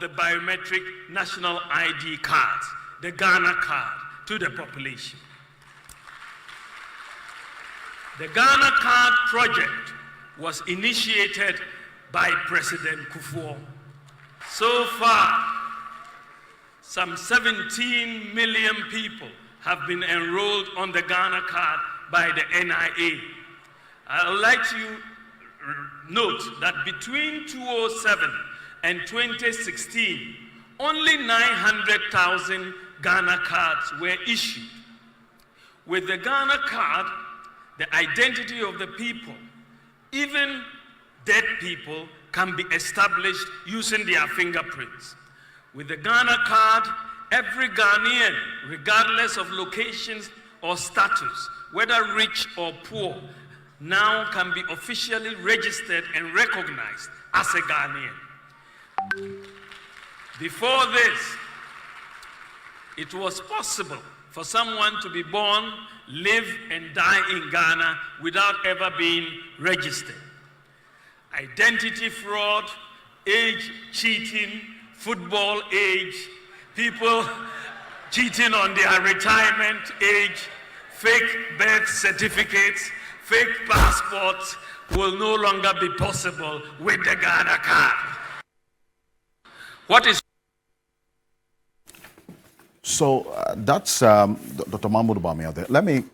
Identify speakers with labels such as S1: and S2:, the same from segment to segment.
S1: the biometric national ID cards, the Ghana card, to the population. The Ghana card project was initiated by President Kufuor. So far, some 17 million people have been enrolled on the Ghana card by the NIA. I would like to note that between 2007 and 2016, only 900,000 Ghana cards were issued. With the Ghana card, the identity of the people, even dead people, can be established using their fingerprints. With the Ghana card, every Ghanaian, regardless of locations or status, whether rich or poor, now can be officially registered and recognized as a Ghanaian. Before this, it was possible for someone to be born, live, and die in Ghana without ever being registered. Identity fraud, age cheating, football age, people cheating on their retirement age, fake birth certificates, fake passports will no longer be possible with the Ghana card. What is
S2: So that's Dr. Mahmoud Bawumia there. Let me,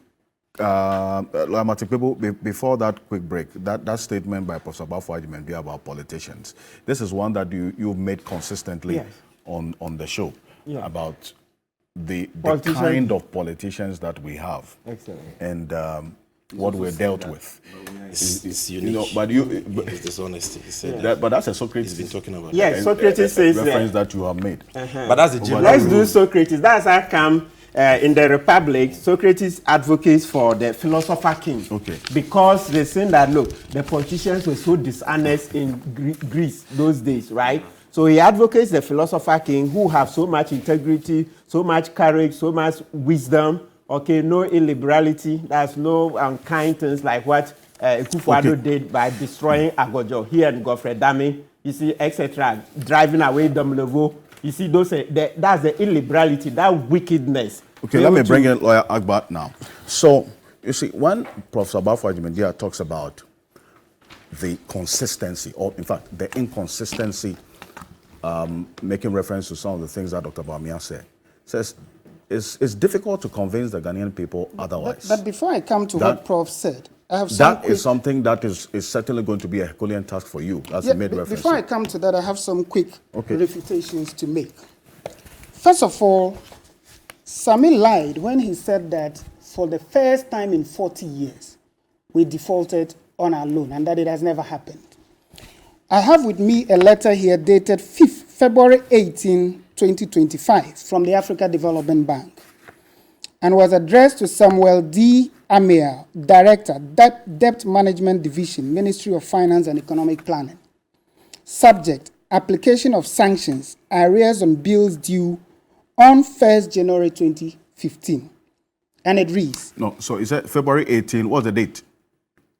S2: before that quick break, that statement by Professor Bafo Agyemang about politicians, this is one that you've made consistently, yes, on the show, yeah, about the kind of politicians that we have. Excellent. And what we're dealt with.
S3: It's unique.
S2: You know,
S3: it's dishonesty. He said,
S2: yeah, but that's a Socrates.
S3: He's been talking about.
S4: Yes, Socrates says
S2: reference that you have made.
S3: But that's the general
S4: Let's
S3: rule.
S4: do Socrates. That's how come in the Republic, Socrates advocates for the philosopher king.
S2: Okay.
S4: Because they saying that, look, the politicians were so dishonest in Greece those days, right? So he advocates the philosopher king who have so much integrity, so much courage, so much wisdom. Okay, no illiberality. There's no unkind things like what Akufo-Addo did by destroying Agojo here in Godfrey Dame, you see, etc. Driving away Domlevo. You see, that's the illiberality, that wickedness.
S2: Okay, let me bring in Lawyer Akbar now. So, you see, when Professor Bafo Agyemang talks about the consistency, or in fact, the inconsistency, making reference to some of the things that Dr. Bawumia says it's difficult to convince the Ghanaian people otherwise.
S5: But before I come to what Prof said, I have
S2: that is something that is certainly going to be a Herculean task for you, as you made reference
S5: before
S2: to.
S5: I come to that, I have some quick refutations to make. First of all, Sami lied when he said that for the first time in 40 years, we defaulted on our loan and that it has never happened. I have with me a letter here dated February 18, 2025 from the Africa Development Bank and was addressed to Samuel D. Amir, Director, Debt Management Division, Ministry of Finance and Economic Planning. Subject, application of sanctions, arrears on bills due on 1st January 2015. And it reads.
S2: No, so is that February 18? What's the date?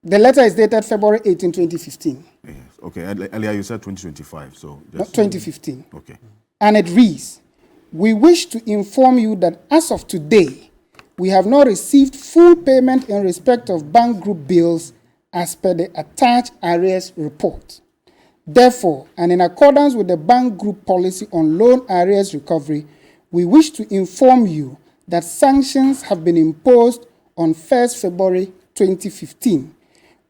S5: The letter is dated February 18, 2015.
S2: Yes. Okay, earlier you said 2025, so just...
S5: Not 2015.
S2: Okay.
S5: And it reads, we wish to inform you that as of today, we have not received full payment in respect of bank group bills as per the attached arrears report. Therefore, and in accordance with the bank group policy on loan arrears recovery, we wish to inform you that sanctions have been imposed on 1st February 2015.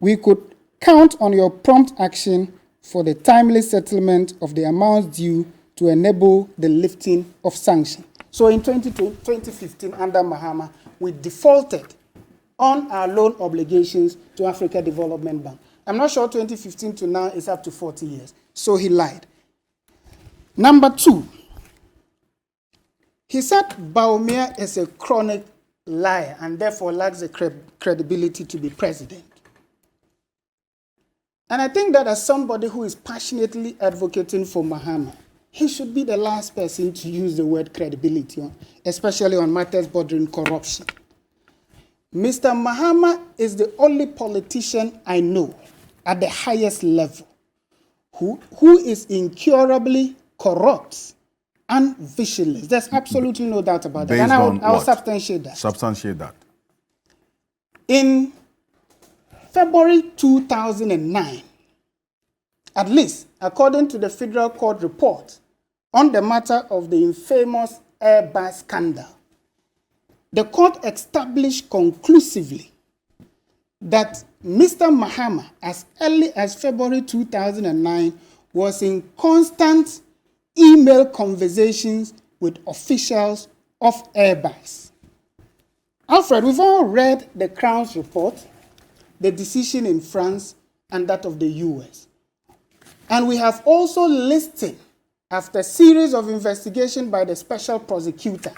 S5: We could count on your prompt action for the timely settlement of the amounts due to enable the lifting of sanctions. So in 2015, under Mahama, we defaulted on our loan obligations to Africa Development Bank. I'm not sure 2015 to now is up to 40 years. So he lied. Number two, he said Bawumia is a chronic liar and therefore lacks the credibility to be president. And I think that as somebody who is passionately advocating for Mahama, he should be the last person to use the word credibility, especially on matters bordering corruption. Mr. Mahama is the only politician I know at the highest level who is incurably corrupt and visionless. There's absolutely no doubt about that.
S2: Based
S5: And
S2: on
S5: I'll
S2: what?
S5: substantiate that.
S2: Substantiate that.
S5: In February 2009, at least according to the Federal Court report on the matter of the infamous Airbus scandal, the court established conclusively that Mr. Mahama, as early as February 2009, was in constant email conversations with officials of Airbus. Alfred, we've all read the Crown's report, the decision in France, and that of the US. And we have also listened, after a series of investigation by the special prosecutor,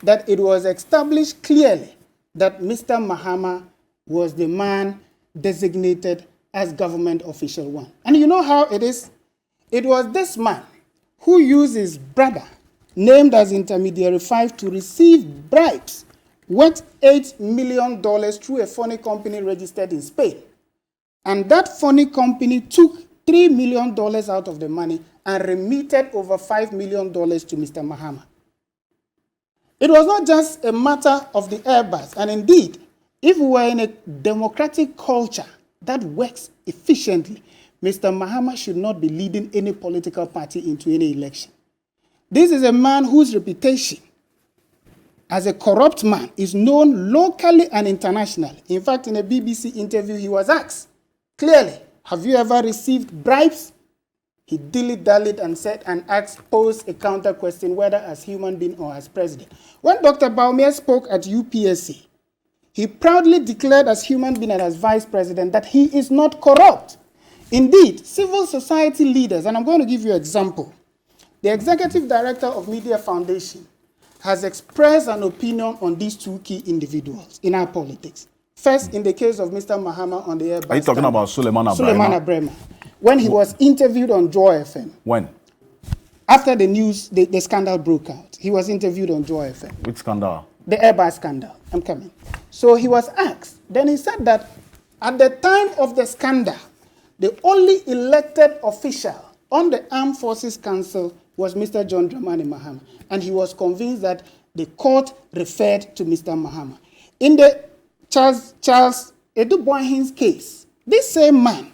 S5: that it was established clearly that Mr. Mahama was the man designated as government official one. And you know how it is? It was this man who used his brother, named as intermediary 5, to receive bribes worth $8 million through a phony company registered in Spain. And that phony company took $3 million out of the money and remitted over $5 million to Mr. Mahama. It was not just a matter of the Airbus. And indeed, if we were in a democratic culture that works efficiently, Mr. Mahama should not be leading any political party into any election. This is a man whose reputation as a corrupt man is known locally and internationally. In fact, in a BBC interview, he was asked clearly, have you ever received bribes? He dilly-dallied and said and posed a counter question, whether as human being or as president. When Dr. Bawumia spoke at UPSC, he proudly declared as human being and as vice president that he is not corrupt. Indeed, civil society leaders, and I'm going to give you an example. The executive director of Media Foundation has expressed an opinion on these two key individuals in our politics. First, in the case of Mr. Mahama on the Airbus.
S2: Are you talking about Suleiman Abraham?
S5: Suleiman Abraham. When he was interviewed on Joy FM.
S2: When?
S5: After the news, the scandal broke out. He was interviewed on Joy FM.
S2: Which scandal?
S5: The Airbus scandal. I'm coming. So he was asked. Then he said that at the time of the scandal, the only elected official on the Armed Forces Council was Mr. John Dramani Mahama. And he was convinced that the court referred to Mr. Mahama. In the Charles Eduboahin's case, this same man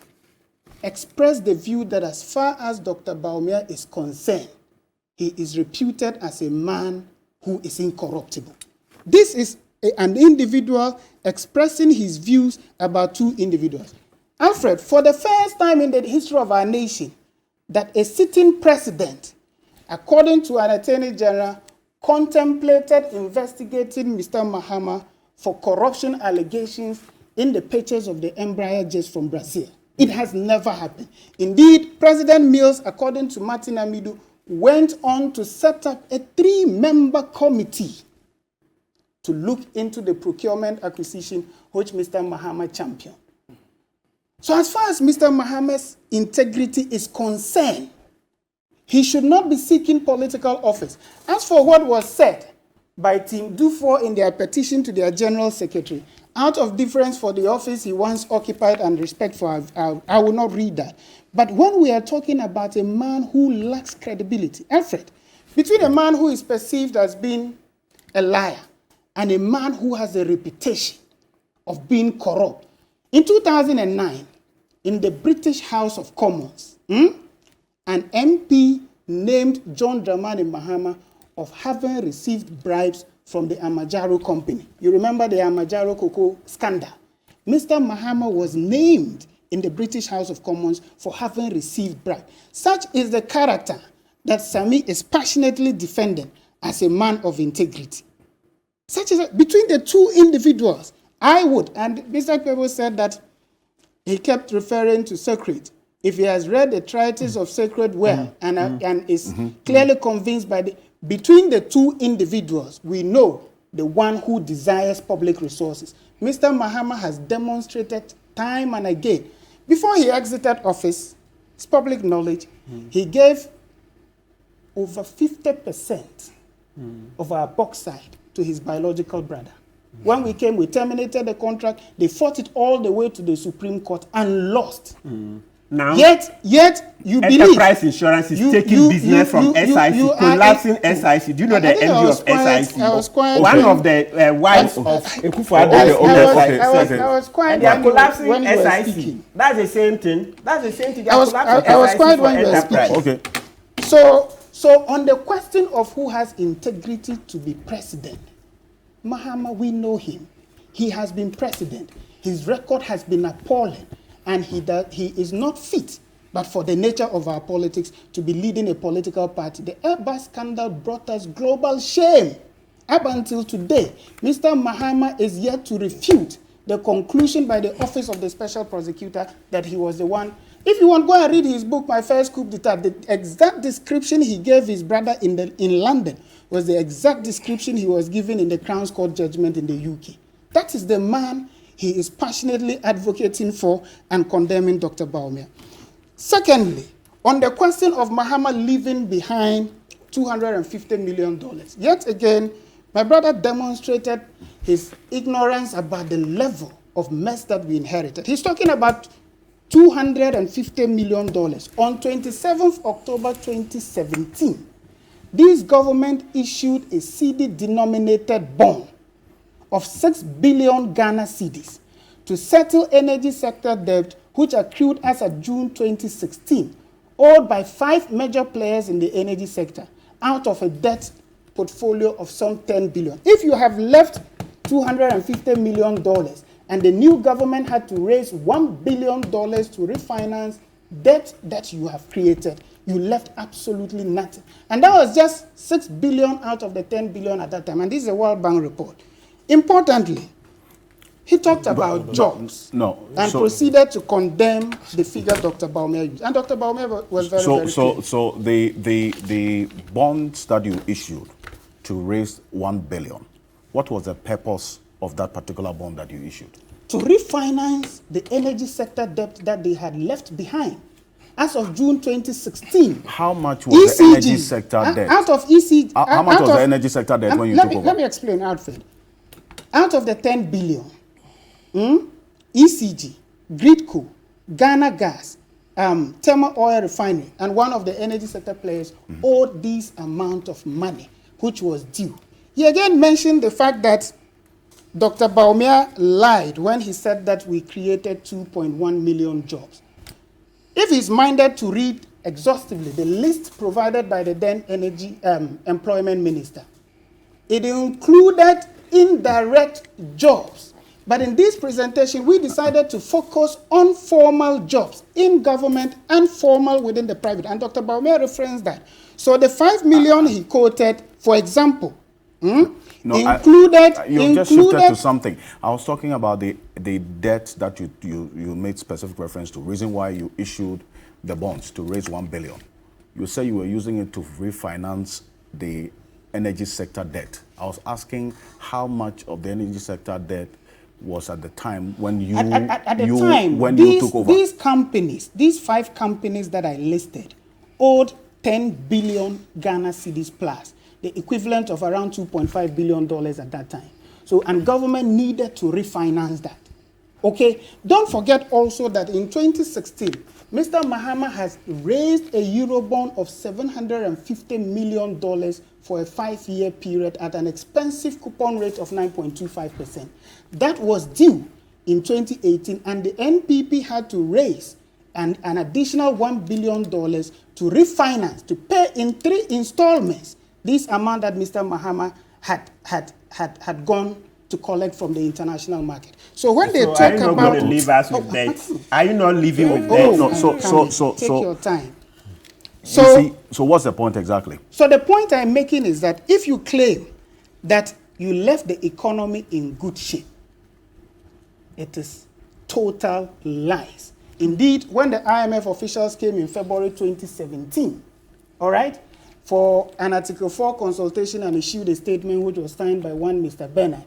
S5: expressed the view that as far as Dr. Bawumia is concerned, he is reputed as a man who is incorruptible. This is an individual expressing his views about two individuals. Alfred, for the first time in the history of our nation, that a sitting president, according to an attorney general, contemplated investigating Mr. Mahama for corruption allegations in the purchase of the Embraer jets from Brazil. It has never happened. Indeed, President Mills, according to Martin Amidu, went on to set up a 3-member committee to look into the procurement acquisition which Mr. Mahama championed. So as far as Mr. Mahama's integrity is concerned, he should not be seeking political office. As for what was said by Team Dufour in their petition to their General Secretary, out of deference for the office he once occupied and respect for, I will not read that. But when we are talking about a man who lacks credibility, Alfred, between a man who is perceived as being a liar and a man who has a reputation of being corrupt, in 2009, in the British House of Commons, an MP named John Dramani Mahama of having received bribes from the Amajaro company. You remember the Amajaro cocoa scandal? Mr. Mahama was named in the British House of Commons for having received bribes. Such is the character that Sami is passionately defending as a man of integrity. Such is between the two individuals, I would, and Mr. Pebo said that he kept referring to Socrates. If he has read the treatise of Sacred well and is clearly convinced by the, between the two individuals, we know the one who desires public resources. Mr. Mahama has demonstrated time and again. Before he exited office, it's public knowledge, he gave over 50% of our bauxite to his biological brother. When we came, we terminated the contract. They fought it all the way to the Supreme Court and lost.
S4: Now,
S5: Yet you believe
S4: enterprise insurance is taking business from SIC, collapsing SIC. Do you know the MD of SIC?
S5: I was quiet.
S4: One of the wives of Akufo-Addo.
S5: I was quiet.
S4: And they are collapsing
S5: when you were
S4: SIC.
S5: speaking.
S4: That's the same thing. That's the same thing. They
S5: I
S4: are
S5: was
S4: collapsing
S5: quiet
S4: SIC
S5: when
S4: for
S5: you were
S4: enterprise.
S5: speaking.
S2: Okay.
S5: So on the question of who has integrity to be president, Mahama, we know him. He has been president. His record has been appalling, and he is not fit, but for the nature of our politics, to be leading a political party. The Airbus scandal brought us global shame. Up until today, Mr. Mahama is yet to refute the conclusion by the Office of the Special Prosecutor that he was the one. If you want, go and read his book, My First Coup d'etat. The exact description he gave his brother in London was the exact description he was given in the Crown's Court judgment in the UK. That is the man he is passionately advocating for and condemning Dr. Bawumia. Secondly, on the question of Mahama leaving behind $250 million, yet again, my brother demonstrated his ignorance about the level of mess that we inherited. He's talking about $250 million. On 27th October 2017, this government issued a CD-denominated bond of 6 billion Ghana cedis to settle energy sector debt which accrued as of June 2016, owed by 5 major players in the energy sector, out of a debt portfolio of some 10 billion. If you have left $250 million and the new government had to raise $1 billion to refinance debt that you have created, you left absolutely nothing. And that was just 6 billion out of the 10 billion at that time. And this is a World Bank report. Importantly, he talked about jobs and proceeded to condemn the figure Dr. Bawumia used. And Dr. Bawumia was very clear.
S2: So the bonds that you issued to raise 1 billion, what was the purpose of that particular bond that you issued?
S5: To refinance the energy sector debt that they had left behind. As of June 2016.
S2: How much was the energy sector debt?
S5: Out of ECG.
S2: How much was the energy sector debt when you took over?
S5: Let me explain, Alfred. Out of the 10 billion, ECG, Gridco, Ghana Gas, Thermal Oil Refinery, and one of the energy sector players owed this amount of money, which was due. He again mentioned the fact that Dr. Bawumia lied when he said that we created 2.1 million jobs. If he's minded to read exhaustively the list provided by the then Energy Employment Minister, it included indirect jobs. But in this presentation, we decided to focus on formal jobs in government and formal within the private. And Dr. Bawumia referenced that. So the 5 million he quoted, for example, included...
S2: You just shifted to something. I was talking about the debt that you made specific reference to, reason why you issued the bonds to raise 1 billion. You say you were using it to refinance the energy sector debt. I was asking how much of the energy sector debt was at the time when you took over.
S5: These companies, these 5 companies that I listed, owed 10 billion Ghana cedis plus, the equivalent of around $2.5 billion at that time. So, and government needed to refinance that. Okay, don't forget also that in 2016, Mr. Mahama has raised a Eurobond of $750 million for a 5-year period at an expensive coupon rate of 9.25%. That was due in 2018, and the NPP had to raise an additional $1 billion to refinance, to pay in 3 installments this amount that Mr. Mahama had gone to collect from the international market. So when they talk about...
S4: Are you not going to leave us with debt? Are you not leaving with debt?
S5: No, take your time.
S2: So what's the point exactly?
S5: So the point I'm making is that if you claim that you left the economy in good shape, it is total lies. Indeed, when the IMF officials came in February 2017, all right, for an Article 4 consultation and issued a statement which was signed by one Mr. Bernard,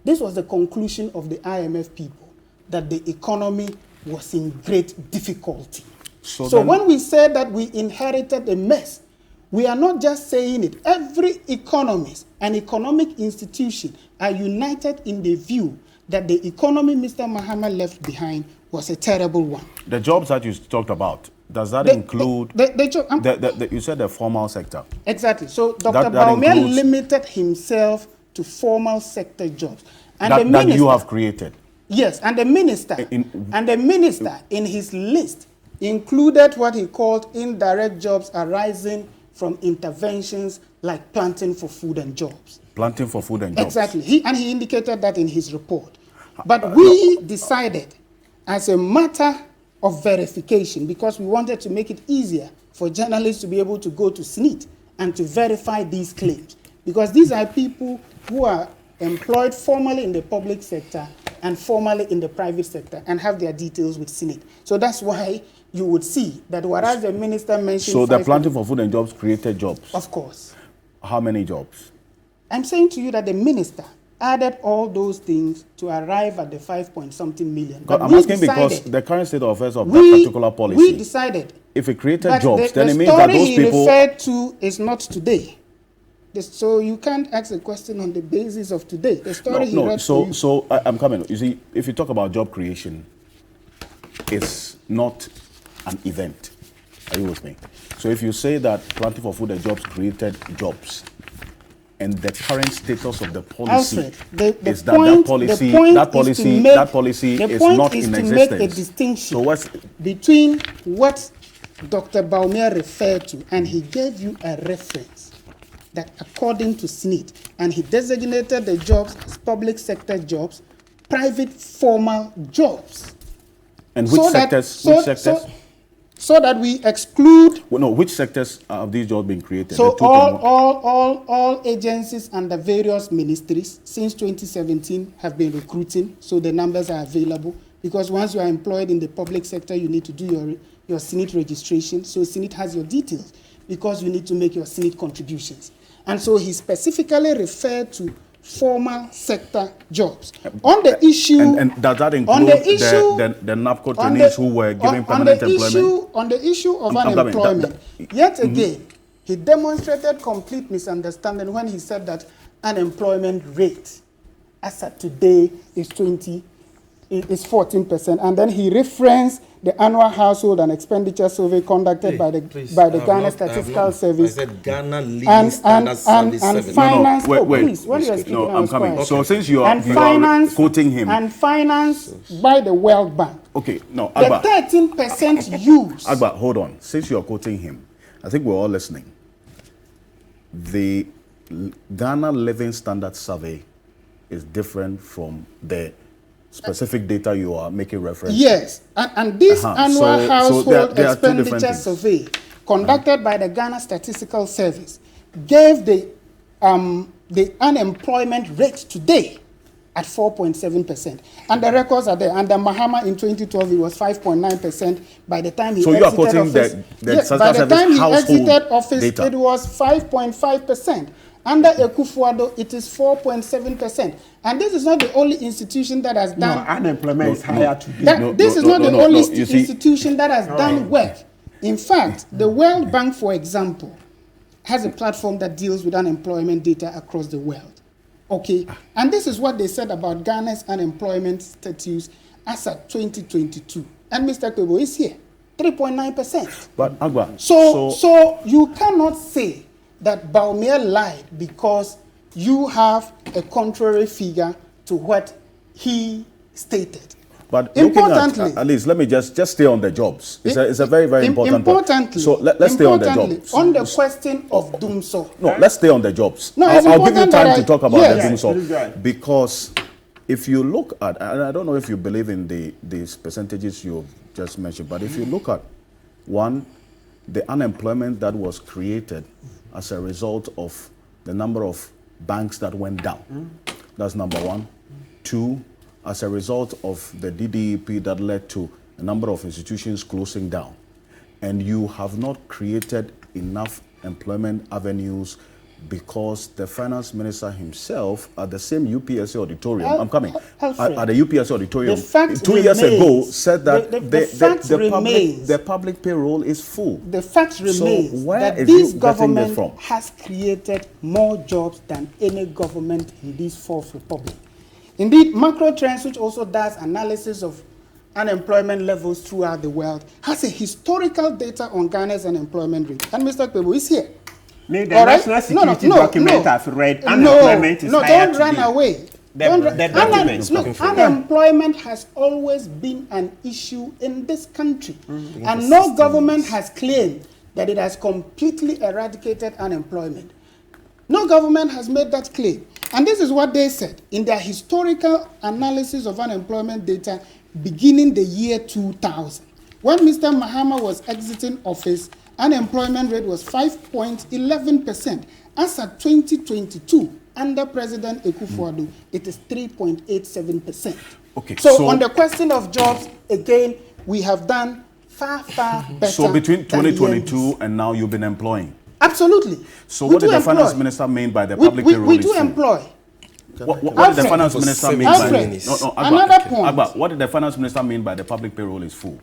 S5: this was the conclusion of the IMF people, that the economy was in great difficulty. So when we say that we inherited a mess, we are not just saying it. Every economist and economic institution are united in the view that the economy Mr. Mahama left behind was a terrible one.
S2: The jobs that you talked about, does that include you said the formal sector?
S5: Exactly. So Dr.
S2: That
S5: Bawumia
S2: includes,
S5: limited himself to formal sector jobs. And
S2: that you have created?
S5: Yes, and the minister in his list included what he called indirect jobs arising from interventions like planting for food and jobs.
S2: Planting for food and jobs.
S5: Exactly. He indicated that in his report. But we decided, as a matter of verification, because we wanted to make it easier for journalists to be able to go to SNIT and to verify these claims. Because these are people who are employed formally in the public sector and formally in the private sector and have their details with SNIT. So that's why you would see that whereas the minister mentioned...
S2: So the planting for food and jobs created jobs?
S5: Of course.
S2: How many jobs?
S5: I'm saying to you that the minister added all those things to arrive at the 5-point-something million. But
S2: I'm asking because the current state of affairs of that particular policy...
S5: We decided...
S2: If it created jobs, then it means that those people...
S5: The story he referred to is not today. So you can't ask a question on the basis of today. The story he read to you...
S2: So I'm coming. You see, if you talk about job creation, it's not an event. Are you with me? So if you say that planting for food and jobs created jobs, and the current status of the policy is that policy is not in existence.
S5: To make a distinction between what Dr. Bawumia referred to, and he gave you a reference that according to SNIT, and he designated the jobs as public sector jobs, private formal jobs.
S2: And which sectors?
S5: So that we exclude...
S2: Well, no, which sectors have these jobs been created?
S5: So all agencies under various ministries since 2017 have been recruiting, so the numbers are available. Because once you are employed in the public sector, you need to do your SNIT registration. So SNIT has your details because you need to make your SNIT contributions. And so he specifically referred to formal sector jobs. On the issue...
S2: And does that include the NAPCO trainees who were given permanent employment?
S5: On the issue of unemployment, yet again, he demonstrated complete misunderstanding when he said that unemployment rate as of today is 14%. And then he referenced the annual household and expenditure survey conducted by the Ghana Statistical Service.
S3: I said Ghana Living Standard Service.
S5: And finance.
S2: Wait. I'm coming. Okay. So since you are quoting him.
S5: And finance by the World Bank.
S2: Okay, no, Akbar.
S5: The 13% use.
S2: Akbar, hold on. Since you are quoting him, I think we're all listening. The Ghana Living Standard Survey is different from the specific data you are making reference to.
S5: Yes, and this annual household expenditure survey conducted by the Ghana Statistical Service gave the unemployment rate today at 4.7%. And the records are there. Under Mahama in 2012, it was 5.9%. By the time he exited office, by the time he exited office, it was 5.5%. Under Akufo-Addo, it is 4.7%. And this is not the only institution that has done...
S4: No, unemployment is higher today.
S5: This is not the only institution that has done work. In fact, the World Bank, for example, has a platform that deals with unemployment data across the world. Okay? And this is what they said about Ghana's unemployment status as of 2022. And Mr. Kwebo is here, 3.9%.
S2: But, Akbar...
S5: So you cannot say that Bawumia lied because you have a contrary figure to what he stated.
S2: But importantly, at least let me just stay on the jobs. It's a very, very important point. So let's stay on the jobs.
S5: On the question of Dumso.
S2: No, let's stay on the jobs.
S5: No,
S2: I'll give you time to talk about the Dumso. Because if you look at, and I don't know if you believe in these percentages you just mentioned, but if you look at, one, the unemployment that was created as a result of the number of banks that went down. That's number one. Two, as a result of the DDEP that led to a number of institutions closing down. And you have not created enough employment avenues because the finance minister himself at the same UPSA auditorium, at the UPSA auditorium 2 years ago said that the public payroll is full.
S5: The fact remains that this government has created more jobs than any government in this Fourth Republic. Indeed, Macro Trends, which also does analysis of unemployment levels throughout the world, has a historical data on Ghana's unemployment rate. And Mr. Kwebu is here.
S4: The national security document I've read, unemployment is higher
S5: don't run
S4: today.
S5: away. Unemployment has always been an issue in this country. And no government has claimed that it has completely eradicated unemployment. No government has made that claim. And this is what they said in their historical analysis of unemployment data beginning the year 2000. When Mr. Mahama was exiting office, unemployment rate was 5.11%. As of 2022, under President Akufo-Addo, it is 3.87%.
S2: Okay.
S5: So on the question of jobs, again, we have done far better.
S2: So between 2022 and now, you've been employing?
S5: Absolutely.
S2: So what did the finance minister mean by the public payroll?
S5: We do employ.
S2: What did the finance minister mean by
S5: another point?
S2: Akbar, what did the finance minister mean by the public payroll is full?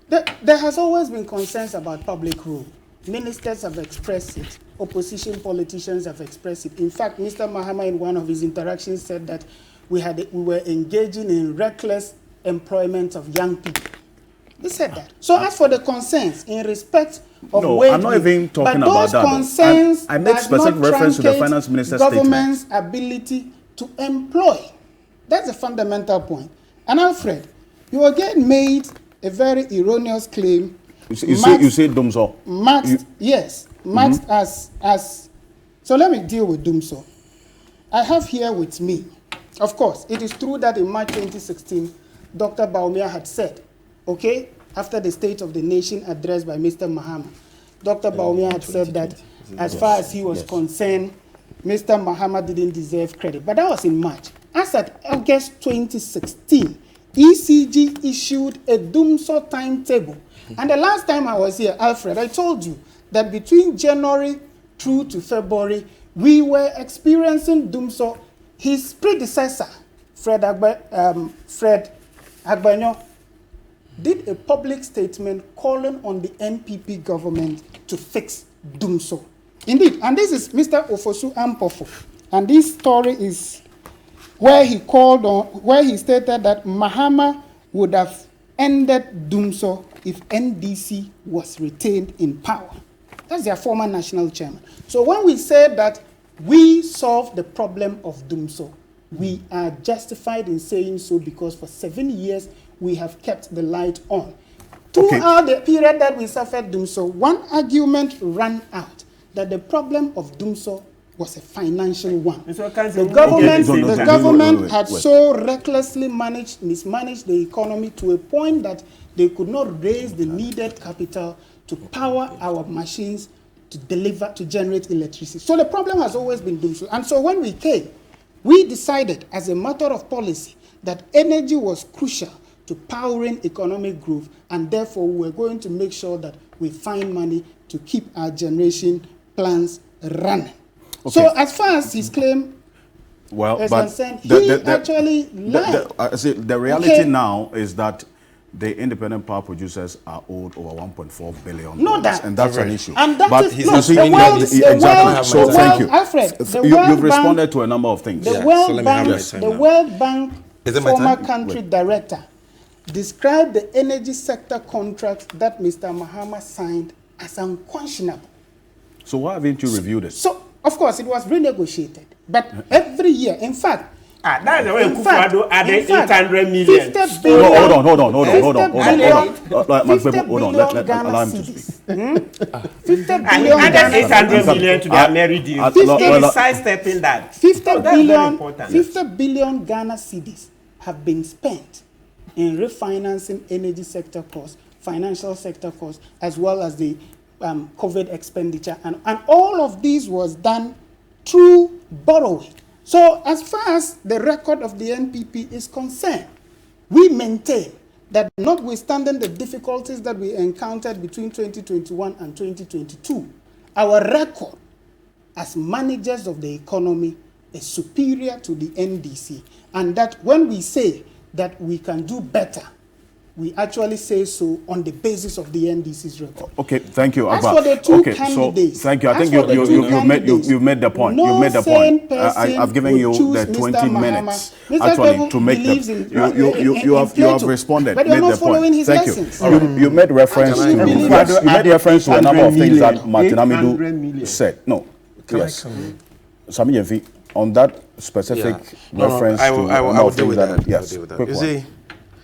S5: There has always been concerns about public rule. Ministers have expressed it. Opposition politicians have expressed it. In fact, Mr. Mahama, in one of his interactions, said that we were engaging in reckless employment of young people. They said that. So as for the concerns in respect of wage,
S2: I'm not even talking about that.
S5: Concerns
S2: I made specific reference to the finance minister's
S5: government's ability to employ. That's a fundamental point. And Alfred, you again made a very erroneous claim.
S2: You say Dumso.
S5: Marked as. So let me deal with Dumso. I have here with me, of course, it is true that in March 2016, Dr. Bawumia had said, okay, after the State of the Nation address by Mr. Mahama, Dr. Bawumia had said that as far as he was concerned, Mr. Mahama didn't deserve credit. But that was in March. As at August 2016, ECG issued a Dumso timetable. And the last time I was here, Alfred, I told you that between January through to February, we were experiencing Dumso. His predecessor, Fred Agbanyo, did a public statement calling on the NPP government to fix Dumso. Indeed, and this is Mr. Ofosu Ampofo. And this story is where he stated that Mahama would have ended Dumso if NDC was retained in power. That's their former national chairman. So when we say that we solved the problem of Dumso, we are justified in saying so because for 7 years we have kept the light on. Throughout the period that we suffered Dumso, one argument ran out that the problem of Dumso was a financial one. The government had so recklessly mismanaged the economy to a point that they could not raise the needed capital to power our machines to generate electricity. So the problem has always been Dumso. And so when we came, we decided as a matter of policy that energy was crucial to powering economic growth, and therefore we were going to make sure that we find money to keep our generation plans running. Okay. So as far as his claim is concerned, he actually lied.
S2: The reality now is that the independent power producers are owed over 1.4 billion. And that's an issue.
S5: And that
S2: but
S5: is
S2: thank you.
S5: Alfred,
S2: you've responded to a number of things.
S5: The World Bank former country director described the energy sector contract that Mr. Mahama signed as unconscionable.
S2: So why haven't you reviewed it?
S5: So, of course, it was renegotiated. But every year, in fact,
S4: that's the way Akufo-Addo added 800 million.
S5: 50 billion.
S2: Hold on.
S5: 50 billion.
S4: Added 800 million to their married deal. Sidestepping that.
S5: 50 billion Ghana cedis have been spent in refinancing energy sector costs, financial sector costs, as well as the COVID expenditure. And all of these was done through borrowing. So as far as the record of the NPP is concerned, we maintain that notwithstanding the difficulties that we encountered between 2021 and 2022, our record as managers of the economy is superior to the NDC. And that when we say that we can do better, we actually say so on the basis of the NDC's record.
S2: Okay, thank you,
S5: As
S2: Akbar.
S5: for the two
S2: Okay,
S5: candidates,
S2: so thank you. I
S5: as
S2: think
S5: for the two
S2: you've made the point.
S5: No
S2: You've made the
S5: sane
S2: point.
S5: person
S2: I've given
S5: would
S2: you
S5: choose
S2: the
S5: Mr.
S2: 20
S5: Mahama.
S2: minutes
S5: Mr.
S2: actually
S5: Kweku
S2: to make
S5: believes
S2: the.
S5: in
S2: You have responded.
S5: but you're
S2: made
S5: not
S2: the
S5: following
S2: point.
S5: his
S2: Thank
S5: lessons.
S2: you. You made reference to.
S5: Can I-
S2: Yes, you made reference to a number of things that
S4: 800
S2: Martin
S4: million.
S2: Amidu said. No. Yes. Sami Yemfi, on that specific
S3: No,
S2: reference
S3: I
S2: to
S3: will
S2: a number of
S3: deal
S2: things
S3: with that.
S2: Yes.
S3: I will deal with that.
S2: Quick
S3: You
S2: one.
S3: see,